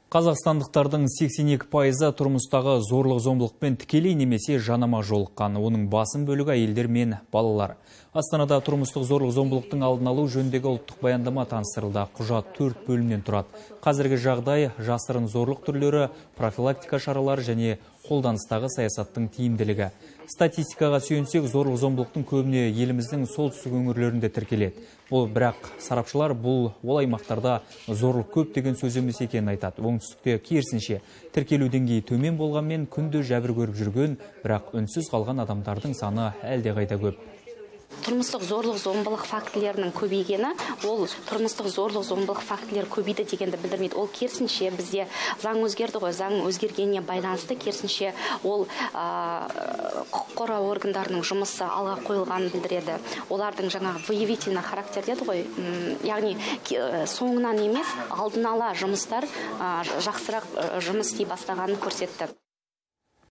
Қазақстандықтардың 82% тұрмыстағы зорлық-зомбылықпен тікелей немесе жанама жолыққан. Оның басым бөлігі әйелдер мен балалар. Астанада тұрмыстық зорлық-зомбылықтың алдын алу жөніндегі ұлттық баяндама таныстырылды. Құжат 4 бөлімнен тұрады. Қазіргі жағдай, жасырын зорлық түрлері, профилактика шаралары және қолданыстағы саясаттың тиімділігі. Статистикаға сүйенсек, зорлық-зомбылықтың көбіне еліміздің солтүстік өңірлерінде тіркеледі. Бірақ сарапшылар бұл аймақтарда зорлық көп деген сөз емес екенін айтады. Оңтүстікте керісінше тіркелу деңгейі төмен болғанмен күнде жәбір көріп жүрген, бірақ үнсіз қалған адамдардың саны әлдеқайда көп. Тұрмыстық зорлық-зомбылық фактілерінің көбейгені, ол тұрмыстық зорлық-зомбылық фактілер көбейді дегенді білдірмейді. Ол керісінше бізде заң өзгерді ғой, заң өзгергеніне байланысты керісінше ол құқық қорғау органдарының жұмысы алға қойылғанын білдіреді. Олардың жаңағы выявительный характер деді ғой, яғни соңынан емес, алдын ала жұмыстар жақсырақ жұмыс істей бастағанын көрсетті.